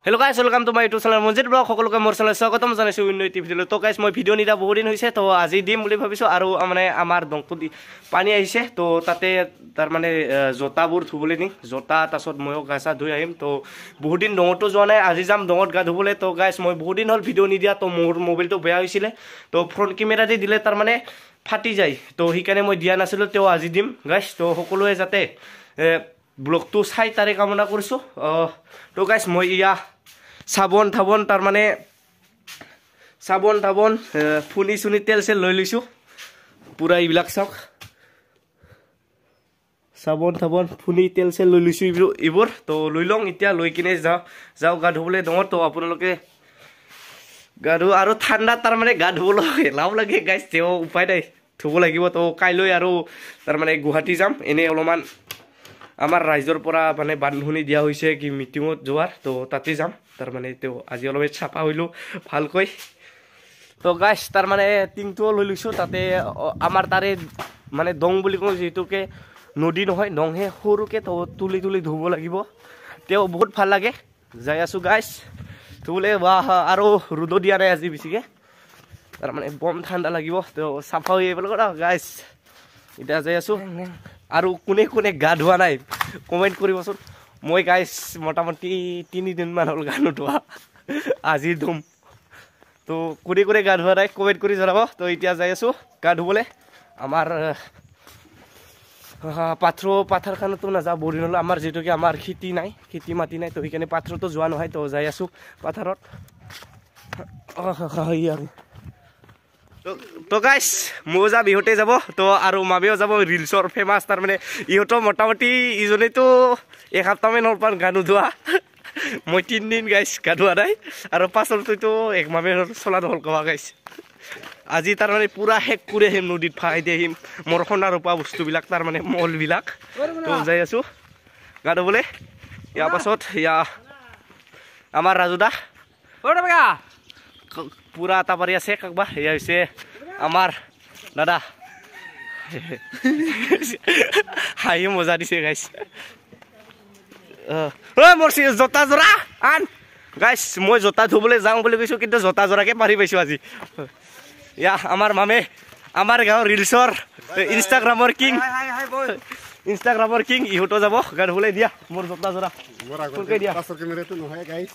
Hello guys, welcome to my YouTube channel. Monjit blog সকলোকে মোৰ channel স্বাগতম জনাইছো উন্নতি ভিডিঅ'। তো গাইস মই ভিডিঅ' নিদা বহুত দিন হৈছে তো আজি দিম বুলি ভাবিছো আৰু মানে আমাৰ দংটো পানী আহিছে তো তাতে তাৰ মানে জোতাবোৰ ধুবলৈ নি জোতা তাছত ময়ো গাছা ধুই আহিম তো বহুত দিন দংটো যোৱা নাই আজি যাম দংত গা ধুবলৈ তো গাইস মই বহুত দিন হল ভিডিঅ' নিদিয়া তো মোৰ মোবাইলটো বেয়া হৈছিলে তো ফ্ৰন্ট কেমেৰা দি দিলে তাৰ মানে ফাটি যায় তো সেইকাৰণে মই দিয়া নাছিলো তো আজি দিম গাইস তো সকলোৱে যাতে ব্লগটো চাই তাৰে কামনা কৰিছো তো গাইস মই ইয়া সাবন থাবন তার মানে সাবন থাবন ফুনি সুনি তেল সেল লৈ লৈছো পুরা এইবিলাক চাওক সাবন থাবন ফুনি তেল সেল লৈ লৈছো ইবোৰ তো লৈ লং এতিয়া লৈ কিনে যাও গা ধুবলৈ দঙৰ তো আপোনালোকে গা ধু আৰু ঠাণ্ডা তাৰ মানে গা ধুবলৈ লাভ লাগে গাইস তেও উপায় নাই ধুব লাগিব তো কাইলৈ আৰু তাৰ মানে গুৱাহাটী যাম এনে অলমান আমাৰ ৰাইজৰ পৰা মানে বান্ধনি দিয়া হৈছে কি মিটিঙত যোৱাৰ তো তাতে যাম তাৰ মানে তো আজি অলপ ছাপা হইলো ভালকৈ তো গাইস তাৰ মানে টিংটো লৈ লৈছো তাতে আমাৰ তাৰে মানে দং বুলি কওঁ যেটোকে নদী নহয় দংহে সৰুকে তো তুলি তুলি ধুব লাগিব তেও বহুত ভাল লাগে যাই আছো গাইস তুলে বাহ আৰু ৰ'দ দিয়া নাই আজি বেছিকে তাৰ মানে বম ঠাণ্ডা লাগিব তো ছাপা হৈ গ'ল গাইস এটা যাই আছো আৰু কোনে কোনে গা ধোৱা নাই কমেন্ট কৰিবচোন মই গাইস মোটামুটি 3 দিন মান হল গা ধোৱা আজি ধুম তো কোনে কোনে গা ধোৱা নাই কমেন্ট কৰি জনাব তো এতিয়া যাই আছো গা ধুবলৈ আমাৰ পাথৰ খানতো না যা বৰি নল আমাৰ যেটোকে আমাৰ খেতি নাই খেতি মাটি নাই তো সেইকাৰণে পাথৰতো যোৱা নহয় তো যাই আছো পাথৰত তো গাইস মোজা বিহতে যাব তো আৰু মাবেও যাব ৰিলছৰ ফেমাস তাৰ মানে ইহতো মোটামুটি ইজনে তো এক সপ্তাহ মান হল পান গানো ধোৱা মই 3 দিন গাইস গা ধোৱা নাই আৰু পাছৰটো তো এক মাহে চলা হল কবা গাইস আজি তাৰ মানে পুৰা হেক কৰি আহিম নদীত ফাই দিম মোৰ খনা ৰূপা বস্তুবিলাক তাৰ মানে মল বিলাক তো যাই আছো গা ধুবলৈ ইয়াৰ পাছত ইয়া আমাৰ ৰাজুদা পুরা তাপারি আছে কাকবা ইয়া হইছে আমার দাদা হাই মজা দিছে গাইস মোর জোতা জোড়া আন গাইস মই জোতা ধুবলৈ যাওঁ বুলি কৈছো কিন্তু জোতা জোড়াকে পাৰি পাইছো আজি ইয়া আমাৰ মামে আমাৰ গাঁৱৰ ৰিলছৰ ইনষ্টাগ্ৰামৰ কিং ইহতো যাব গা ধুবলৈ দিয়া মোৰ জোতা জোড়া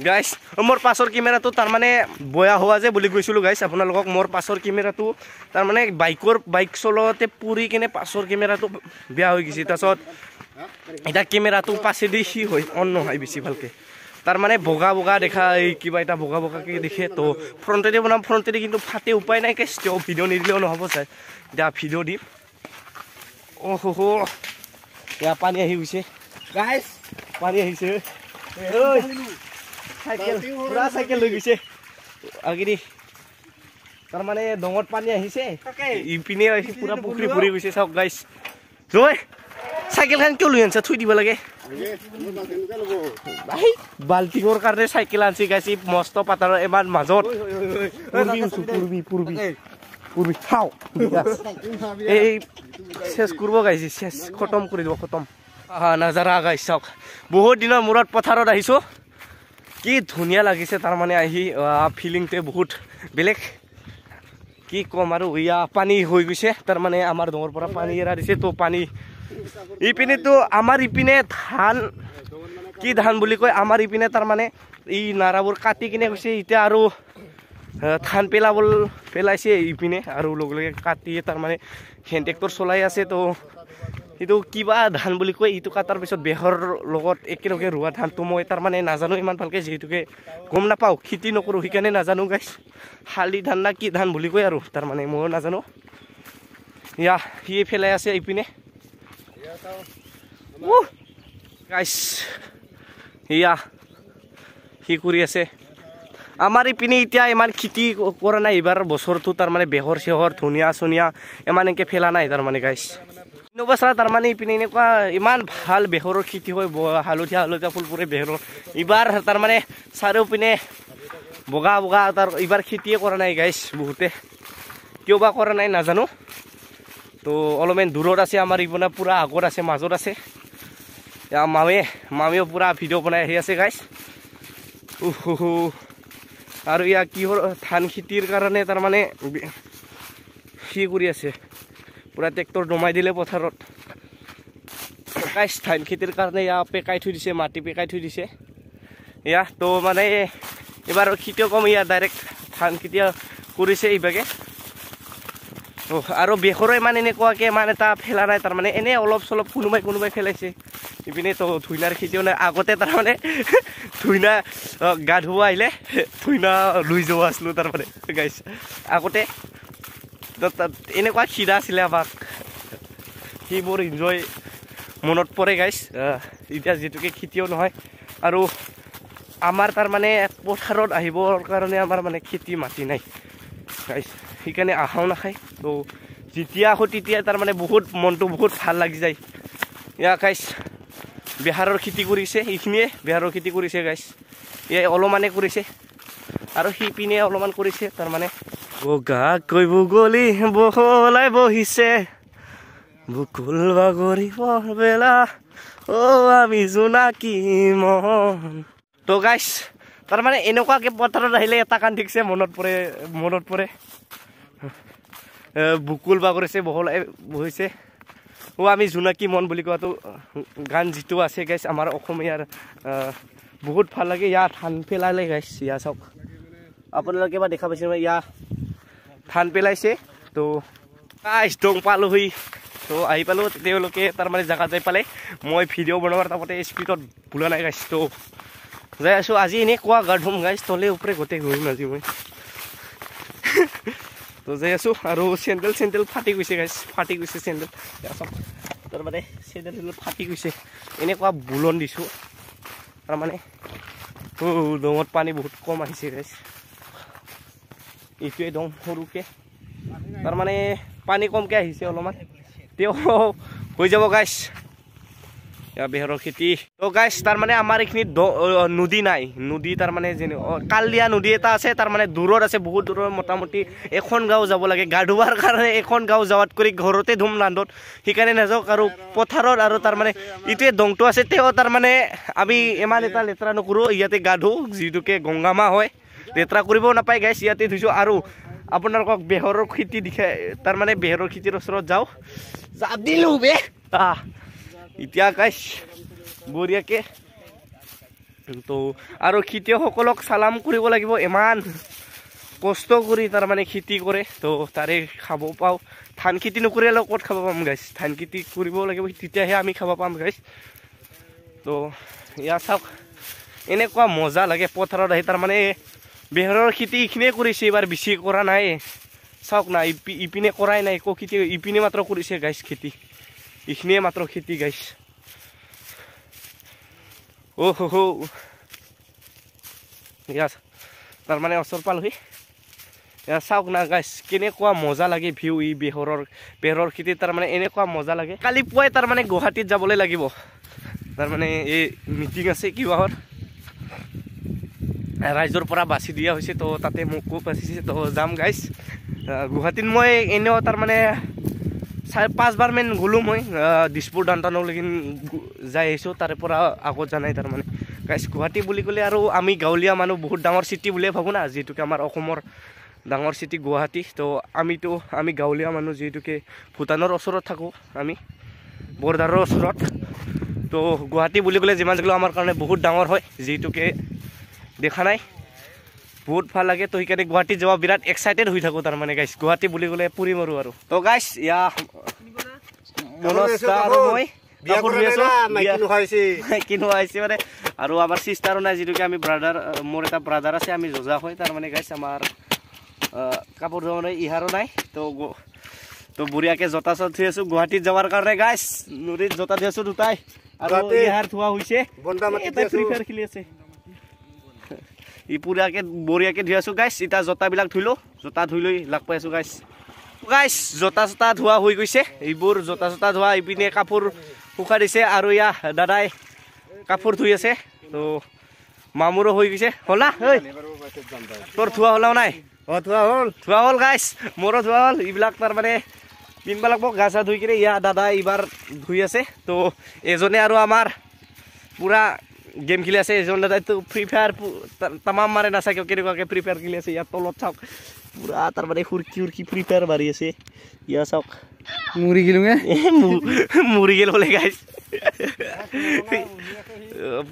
গাইস মোৰ পাছৰ কেমেৰাটো তাৰ মানে বয়া হোৱা যে বুলি কৈছিলো গাইস আপোনালোকক মোৰ পাছৰ কেমেৰাটো তাৰ মানে বাইক চলতে পুৰি কিনে পাছৰ কেমেৰাটো বেয়া হৈ গৈছে তাৰছত এটা কেমেৰাটো পাছে দি সি হৈ অন নহয় বেছি ভালকে তাৰ মানে বগা বগা দেখা এই কিবা এটা বগা বগাকে দেখে তো ফ্ৰণ্টেদি বনাম ফ্ৰণ্টেদি কিন্তু ফাটে উপায় নাই গাইস তেও ভিডিঅ' নিদিলেও নহ'ব চাই এতিয়া ভিডিঅ' দিম অহো ইয়া পানী আহি গৈছে গাইস পানী আহিছে সাইকেল পুৰা সাইকেল লৈ গৈছে আগিৰি তাৰ মানে দঙত পানী আহিছে ইপিনে আহিছে পুৰা পুখুৰী ভৰি গৈছে চাওক গাইস জয় সাইকেলখন কিয় লৈ আনছা থৈ দিব লাগে বাল্টিঙৰ কাৰণে সাইকেল আনছি গাইছি মস্ত পাতাৰৰ এবাৰ মাজত পূৰ্বী খাও এই শেষ কৰিব গাইছি শেষ খতম কৰি দিব খতম নাজাৰা গাইছ চাওক বহুত দিনৰ মূৰত পথাৰত আহিছো কি ধুনীয়া লাগিছে তাৰ মানে আহি ফিলিংটো বহুত বেলেগ কি কম আৰু ইয়া পানী হৈ গৈছে তাৰ মানে আমাৰ দঙৰ পৰা পানী এৰা দিছে তো পানী ইপিনে তো আমাৰ ইপিনে ধান কি ধান বুলি কয় আমাৰ ইপিনে তাৰ মানে এই নাৰাবোৰ কাটি কিনে গৈছে এতিয়া আৰু ধান পেলাইছে ইপিনে আৰু লগে লগে কাটি তাৰ মানে হেণ্ড ট্ৰেক্টৰ চলাই আছে তো এইটো কিবা ধান বুলি কয় এইটো কাটাৰ পিছত বেহৰ লগত একেলগে ৰোৱা ধানটো মই তাৰ মানে নাজানো ইমান ভালকে যিহেতুকে গম নাপাওঁ খেতি নকৰোঁ সেইকাৰণে নাজানো গাইছ শালি ধান না কি ধান বুলি কয় আৰু তাৰ মানে ময়ো নাজানো ইয়া সি পেলাই আছে ইপিনে গাইছ ইয়া সি কৰি আছে আমাৰ ইপিনে এতিয়া ইমান খেতি কৰা নাই এইবাৰ বছৰটো তাৰ মানে বেহৰ চেহৰ ধুনীয়া চনিয়া ইমান এনেকৈ ফেলা নাই তাৰ মানে গাইছ নবছৰ তাৰ মানে ইপিনে এনেকুৱা ইমান ভাল বেহৰৰ খেতি হয় হালধীয়া ফুলপুৰে বেহৰৰ এইবাৰ তাৰ মানে চাৰিওপিনে বগা বগা তাৰ এইবাৰ খেতিয়ে কৰা নাই গাইছ বহুতে কিয় বা কৰা নাই নাজানো তো অলপমান দূৰত আছে আমাৰ ইপিনে পুৰা আগত আছে মাজত আছে মামেও পুৰা ভিডিঅ' বনাই আহি আছে গাইছ আৰু ইয়া কি হ'ল ধান খেতিৰ কাৰণে তাৰমানে কি কৰি আছে পুৰা ট্ৰেক্টৰ দমাই দিলে পথাৰত গাইছ ধান খেতিৰ কাৰণে ইয়া পেকাই থৈ দিছে মাটি পেকাই থৈ দিছে ইয়া তো মানে এবাৰ খেতিয়ক কম ইয়া ডাইৰেক্ট ধান খেতি কৰিছে এইভাগে আৰু বেহৰো ইমান এনেকুৱাকৈ ইমান এটা ফেলা নাই তাৰমানে এনেই অলপ চলপ কোনোবাই ফেলাইছে ইপিনে তো ধুইনাৰ খেতিও নাই আগতে তাৰমানে ধুইনা গা ধুব আহিলে ধুইনা লৈ যোৱা আছিলোঁ তাৰমানে গাইছ আগতে এনেকুৱা খিৰা আছিলে আমাক সেইবোৰ এনজয় মনত পৰে গাইছ এতিয়া যিটোকে খেতিও নহয় আৰু আমাৰ তাৰমানে পথাৰত আহিবৰ কাৰণে আমাৰ মানে খেতি মাটি নাই গাইছ সেইকাৰণে আহাও নাখায় তো যেতিয়া আহোঁ তেতিয়া তাৰমানে বহুত মনটো বহুত ভাল লাগি যায় ইয়া গাইছ বেহাৰৰ খেতি কৰিছে এইখিনিয়ে বেহাৰৰ খেতি কৰিছে গাইছ এয়া অলপমানে কৰিছে আৰু সিপিনে অলপমান কৰিছে তাৰমানে বগাকৈ বগলী বহলাই বহিছে বুকুল বাগৰিব বেলা আমি জোনাকী মন তো গাইছ তাৰমানে এনেকুৱাকৈ পথাৰত আহিলে এটা গান ঠিকছে মনত পৰে বুকুল বাগৰিছে বহলাই বহিছে আমি জোনাকী মন বুলি কোৱাটো গান যিটো আছে গাইছ আমাৰ অসমীয়াৰ বহুত ভাল লাগে ইয়া ধান পেলালে গাইছ ইয়া চাওক আপোনালোকে এবাৰ দেখা পাইছে ইয়া ধান পেলাইছে তো গাইছ দং পালোহি তো আহি পালোঁ তেওঁলোকে তাৰমানে জেগা যাই পালে মই ভিডিঅ' বনোৱাৰ তাৰপতে স্পীডত ভুলা নাই গাইছ তো যাই আছোঁ আজি এনেকুৱা গা ধুম গাইছ তলে ওপৰে গোটেই ঘূৰিম আজি মই তো যাই আছোঁ আৰু চেণ্ডেল ফাটি গৈছে গাইছ ফাটি গৈছে চেণ্ডেল তাৰমানে চেণ্ডেল ফাটি গৈছে এনেকুৱা বুলন দিছোঁ তাৰমানে দঙত পানী বহুত কম আহিছে গাইছ এইটোৱে দং সৰুকৈ তাৰমানে পানী কমকৈ আহিছে অলপমান তেওঁ হৈ যাব গাইছ বেহৰৰ খেতি তো গাইছ তাৰমানে আমাৰ এইখিনিত নদী নাই নদী তাৰমানে যেনে কালিয়া নদী এটা আছে তাৰমানে দূৰত আছে বহুত দূৰৰ মোটামুটি এখন গাঁও যাব লাগে গা ধুৱাৰ কাৰণে এখন গাঁও যোৱাত কৰি ঘৰতে ধুম লাণ্ডত সেইকাৰণে নাযাওক আৰু পথাৰত আৰু তাৰমানে এইটোৱে দংটো আছে তেওঁ তাৰমানে আমি ইমান এটা লেতেৰা নকৰোঁ ইয়াতে গা ধুওঁ যিটোকে গংগামা হয় লেতেৰা কৰিবও নাপায় গাইছ ইয়াতে ধুইছোঁ আৰু আপোনালোকক বেহৰৰ খেতি দেখাই তাৰমানে বেহৰৰ খেতিৰ ওচৰত যাওঁ দিলোঁ বে এতিয়া গাইছ বঢ়িয়াকৈ তো আৰু খেতিয়কসকলক চালাম কৰিব লাগিব ইমান কষ্ট কৰি তাৰমানে খেতি কৰে তো তাৰে খাব পাওঁ ধান খেতি নকৰিলেও ক'ত খাব পাম গাইছ ধান খেতি কৰিব লাগিব তেতিয়াহে আমি খাব পাম গাইছ তো ইয়াত চাওক এনেকুৱা মজা লাগে পথাৰত আহি তাৰমানে বেহৰৰ খেতি এইখিনিয়ে কৰিছে এইবাৰ বেছি কৰা নাই চাওক না ইপিনে কৰাই নাই একো খেতি ইপিনে মাত্ৰ কৰিছে গাইছ খেতি এইখিনিয়ে মাত্ৰ খেতি গাইছ ইয়াত তাৰমানে ওচৰ পালোহি চাওক না গাইছ কেনেকুৱা মজা লাগে ভিউ ই বেহৰৰ খেতি তাৰমানে এনেকুৱা মজা লাগে কালি পুৱাই তাৰমানে গুৱাহাটীত যাবলৈ লাগিব তাৰমানে এই মিটিং আছে কিবাহৰ ৰাইজৰ পৰা বাছি দিয়া হৈছে তো তাতে মোকো বাচিছে তো যাম গাইছ গুৱাহাটীত মই এনেও তাৰমানে 4-5 মান গ'লোঁ মই দিছপুৰ ডাউনটাউনলৈকে যাই আহিছোঁ তাৰে পৰা আগত জানাই তাৰমানে গাইছ গুৱাহাটী বুলি ক'লে আৰু আমি গাঁৱলীয়া মানুহ বহুত ডাঙৰ চিটি বুলিয়ে ভাবোঁ না যিহেতুকে আমাৰ অসমৰ ডাঙৰ চিটি গুৱাহাটী তো আমি গাঁৱলীয়া মানুহ যিহেতুকে ভূটানৰ ওচৰত থাকোঁ আমি বৰ্ডাৰৰ ওচৰত তো গুৱাহাটী বুলি ক'লে যিমান থাকিলেও আমাৰ কাৰণে বহুত ডাঙৰ হয় যিহেতুকে দেখা নাই বহুত ভাল লাগে তো সেইকাৰণে গুৱাহাটীত যাব বিৰাট এক্সাইটেড হৈ থাকোঁ তাৰমানে গাইছ গুৱাহাটী বুলি ক'লে পুৰি মাৰোঁ আৰু তো গাইছ ইয়া মনস্কাৰ আৰু মই মানে আৰু আমাৰ চিষ্টাৰো নাই যিটোকে আমি ব্ৰাদাৰ মোৰ এটা ব্ৰাদাৰ আছে আমি যজা হয় তাৰমানে গাইছ আমাৰ কাপোৰ ধোৱা মানে ইহাৰো নাই তো বঢ়িয়াকৈ জোতা চোতা ধুই আছোঁ গুৱাহাটীত যাবৰ কাৰণে গাইছ নদীত জোতা ধুই আছোঁ দুটাই আৰু ইহাৰ ধোৱা হৈছে এটা ফ্ৰী ফায়াৰ খেলি আছে ই পুৰাকৈ বঢ়িয়াকৈ ধুই আছোঁ গাইছ এতিয়া জোতাবিলাক ধুলোঁ জোতা ধুই লৈ লাগ পাই আছোঁ গাইছ জোতা চোতা ধোৱা হৈ গৈছে এইবোৰ জোতা চোতা ধোৱা ইপিনে কাপোৰ শুকাই দিছে আৰু ইয়া দাদাই কাপোৰ ধুই আছে তো মামুৰো হৈ গৈছে হ'ল না তোৰ ধোৱা হ'লাও নাই ধোৱা হ'ল গাইছ মোৰো ধোৱা হ'ল এইবিলাক তাৰমানে পিন্ধিব লাগিব গা চা ধুই কিনে ইয়া দাদা এইবাৰ ধুই আছে তো এজনে আৰু আমাৰ পুৰা গেম খেলি আছে এজন দাদাইতো ফ্ৰী ফায়াৰ তামাম মাৰে নাচাকে কেনেকুৱাকে ফ্ৰী ফায়াৰ খেলি আছে ইয়াত তলত চাওক পুৰা তাৰ মানে হুৰকি ফ্ৰী ফায়াৰ মাৰি আছে ইয়া চাওক মুৰি গিলুঙে মুৰি গেল বলে গাইছ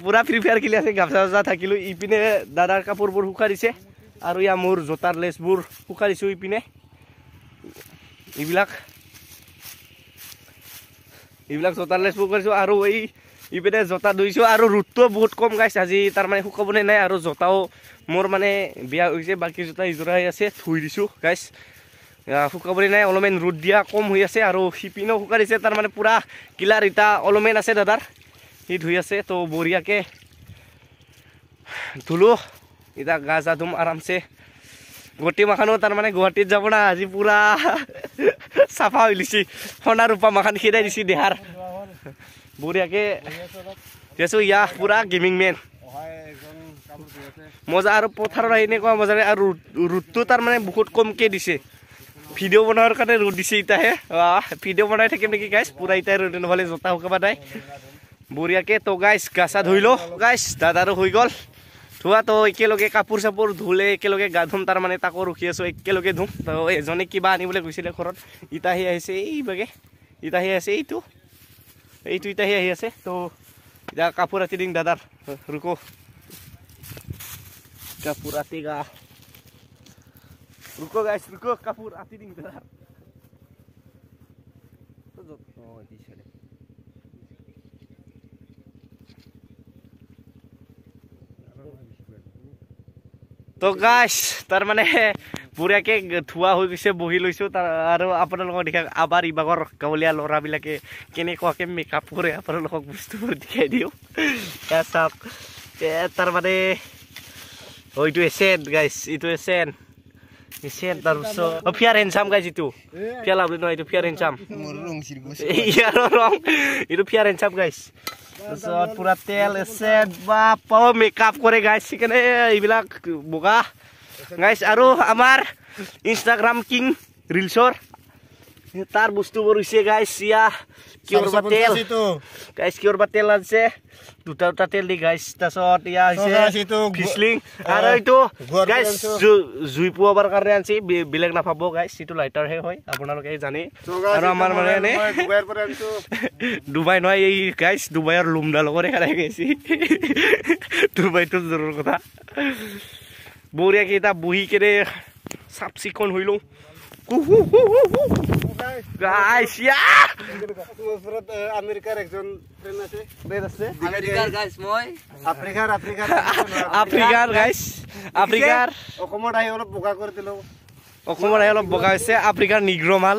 পুৰা ফ্ৰী ফায়াৰ খেলি আছে গামছা থাকিলো ইপিনে দাদাৰ কাপোৰবোৰ শুকাই দিছে আৰু ইয়া মোৰ জোতাৰ লেছবোৰ শুকাই দিছো ইপিনে এইবিলাক জোতাৰ লেছবোৰ কৰিছো আৰু এই ইপিনে জোতা ধুইছো আৰু ৰ'দটো বহুত কম গাইছ আজি তাৰ মানে শুকাবনে নাই আৰু জোতাও মোৰ মানে বিয়া হৈছে বাকি জোতা ইজোৰাই আছে ধুই দিছো গাইছ শুকাবনে নাই অলপমান ৰ'দ দিয়া কম হৈ আছে আৰু সিপিনেও শুকাই দিছে তাৰ মানে পুৰা কিলাৰ ইটা অলপমান আছে দাদাৰ সি ধুই আছে তো বঢ়িয়াকে ধুলো ইটা গা চা ধুম আৰামছে গোটেই মাখানো তাৰ মানে গুৱাহাটীত যাব না আজি পুৰা চাফা হৈ লিছি সোণা ৰূপা মাখান খেদাই দিছি দেহাৰ বঢ়িয়াকে দেছো ইয়া পুৰা গেমিং মেন মজা আৰু পথাৰত আহি এনেকুৱা মজাৰে আৰু ৰ'দটো তাৰ মানে বহুত কমকে দিছে ভিডিঅ' বনোৱাৰ কাৰণে ৰ'দ দিছে ইটাহে ভিডিঅ' বনাই থাকিম নেকি গাইছ পুৰা ইটাই ৰ'দ নহ'লে জোতা শুকাবা নাই বঢ়িয়াকে তো গাইছ গা চা ধুই লো গাইছ দাদাৰো হৈ গ'ল ধোৱা তো একেলগে কাপোৰ চাপোৰ ধুলে একেলগে গা ধুম তাৰ মানে তাকো ৰখি আছো একেলগে ধুম তো এজনে কিবা আনিবলৈ গৈছিলে ঘৰত ইটাহি আহিছে এইভাগে ইটাহি আছে এইটো ইটাহি আহি আছে তো এতিয়া কাপোৰ আতি দিম দাদাৰ ৰুকো কাপোৰ আতি গা ৰুকো গাইছ ৰুকো কাপোৰ আতি দিম দাদাৰ তো গাইছ তাৰ মানে বঢ়িয়াকে ধোৱা হৈ গৈছে বহি লৈছো আৰু আপোনালোকক দেখা আবাৰ ইবাগৰ গাঁৱলীয়া ল'ৰাবিলাকে কেনেকুৱাকে মেকআপ কৰে আপোনালোকক বস্তুবোৰ দেখাই দিওঁ চাওক তাৰ মানে এইটো এচেণ্ট গাইছ এইটো এচেণ্ট তাৰপিছত ফিয়াৰ হেণ্ডচাম গাইছ এইটো ফিয়াৰ লাভলি নহয় এইটো ফিয়াৰ হেণ্ডচাম এইটো ফিয়াৰ হেণ্ডচাম গাইছ তাৰপিছত পুৰা তেল এচেণ্ট বা পাও মেকআপ কৰে গাইছ সেইকাৰণে এইবিলাক বগা গাইছ আৰু আমাৰ ইনষ্টাগ্ৰাম কিং ৰিলছৰ তাৰ বস্তুবোৰ হৈছে গাইছ ইয়া কিয়ৰবা তেল গাইছ কিয়ৰবা তেল আছে দুটা তেল দি গাইছ তাৰপিছত ইয়া হৈছে ফিছলিং আৰু এইটো গাইছ জুই পোৱাবৰ কাৰণে আনছি বেলেগ নাপাব গাইছ এইটো লাইটাৰহে হয় আপোনালোকে জানে আৰু আমাৰ মানে ডুবাই নহয় এই গাইছ ডুবাইৰ লুমডা লগৰে খাই গৈছে ডুবাইটো জৰুৰ কথা বঢ়িয়াকে এটা বহি কেনে চাফ চিকুণ হৈ লওঁ গাইছ আমেৰিকাৰ একজন ফ্ৰেণ্ড আছে আফ্ৰিকাৰ গাইছ আফ্ৰিকাৰ অসমত আহি অলপ বগা কৰি দিলো বগা হৈছে আফ্ৰিকাৰ নিগ্ৰ মাল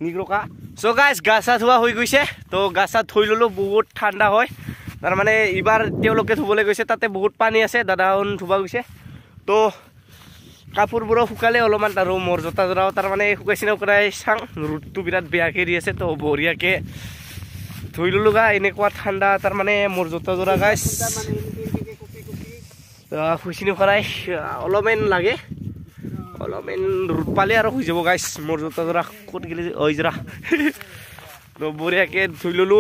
নিগ্ৰকা চ' গাইছ গা চা ধোৱা হৈ গৈছে তো গা চা ধুই ল'লো বহুত ঠাণ্ডা হয় তাৰমানে এইবাৰ তেওঁলোকে ধুবলৈ গৈছে তাতে বহুত পানী আছে দাদাহঁত ধুব গৈছে তো কাপোৰবোৰো শুকালে অলপমান আৰু মোৰ জোতা জোৰাও তাৰমানে শুকাইছে শুকাই চাং ৰ'দটো বিৰাট বেয়াকৈ দি আছে তো বঢ়িয়াকৈ ধুই ল'লো গা এনেকুৱা ঠাণ্ডা তাৰমানে মোৰ জোতা জোৰা গাইছ শুইছিনি খৰাই অলপমান লাগে অলপমান ৰ'দ পালে আৰু শুই যাব গাইছ মোৰ জোতা জোৰা ক'ত গেলি হৈ যোৰা তো বঢ়িয়াকৈ ধুই ল'লো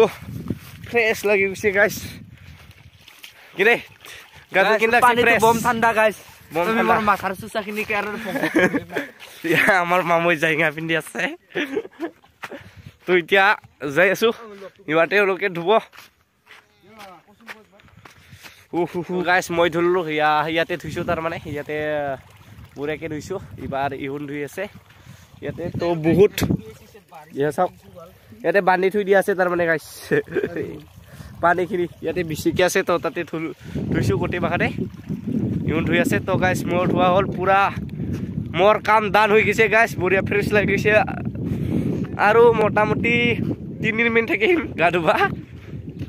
ফ্ৰেছ লাগি গৈছে গাইছ কিনে গাটো কিনা বম ঠাণ্ডা গাইছ মাথাৰ চুচাখিনি আমাৰ মামৈ জাইঙা পিন্ধি আছে তো এতিয়া যাই আছো ইবাৰ তেওঁলোকে ধুব গাইছ মই ধুলো ইয়াতে ধুইছো তাৰমানে ইয়াতে বঢ়িয়াকৈ ধুইছো এইবাৰ ইহুন ধুই আছে ইয়াতে তো বহুত চাওক ইয়াতে বান্ধি থৈ দিয়া আছে তাৰমানে গাইছ পানীখিনি ইয়াতে বেছিকৈ আছে তো তাতে ধুইছো গোটেই মাখাতে ইমান ধুই আছে তো গাইছ মোৰ ধোৱা হ'ল পুৰা মোৰ কাম দান হৈ গৈছে গাইছ বঢ়িয়া ফ্ৰেছ লাগি গৈছে আৰু মোটামুটি 3 মিনিট থাকিম গা ধুবা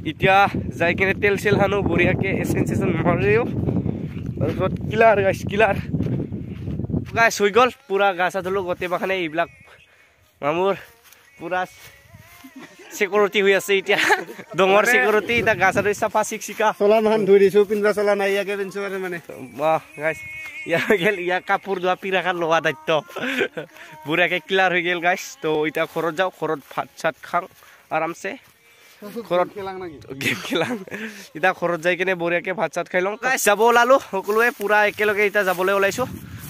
এতিয়া যাই কিনে তেল চেল সানো বঢ়িয়াকৈ এচেন মাৰিও তাৰপিছত কিলাৰ গাইছ কিলাৰ গাইছ হৈ গ'ল পুৰা গা চা ধুলো গোটেই মাখানে এইবিলাক মামুৰ পুৰা সিকিউৰিটি হৈ আছে এতিয়া ডঙৰ সিকিউৰিটি এতিয়া গা চা ধুই চাফা চিকচিকা চলা মাখান ধুই দিছো পিন্ধা চলা নাই ইয়াকে পিন্ধছো মানে গাইছ ইয়াৰ কাপোৰ ধোৱা পিৰাখান লোৱা দায়িত্ব বঢ়িয়াকৈ ক্লিয়াৰ হৈ গ'ল গাইছ তো এতিয়া ঘৰত যাওঁ ঘৰত ভাত চাত খাওঁ আৰামছে ঘৰত খেলাং নাকি গেম খেলাং এতিয়া ঘৰত যাই কিনে বঢ়িয়াকে ভাত চাত খাই লওঁ গাইছ যাব ওলালো সকলোৱে পুৰা একেলগে এতিয়া যাবলৈ ওলাইছো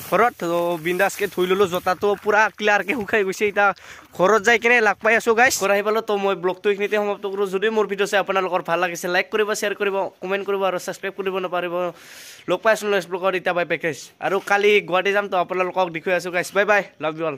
ঘৰত বিন্দাছকে থৈ ললো জোতাটো পুৰা ক্লিয়াৰকে শুকাই গৈছে এতিয়া ঘৰত যাই কিনে লাগ পাই আছো গাইছ ঘৰ আহি পালো তো মই ব্লগটো এইখিনিতে সমাপ্ত কৰোঁ যদি মোৰ ভিডিঅ' চাই আপোনালোকৰ ভাল লাগিছে লাইক কৰিব শ্বেয়াৰ কৰিব কমেণ্ট কৰিব আৰু ছাবস্ক্ৰাইব কৰিব নাপাৰিব লগ পাই আছো নেক্সট ব্লগত এতিয়া বাই পেকেজ আৰু কালি গুৱাহাটী যাম তো আপোনালোকক দেখুৱাই আছো গাইছ bye bye love you all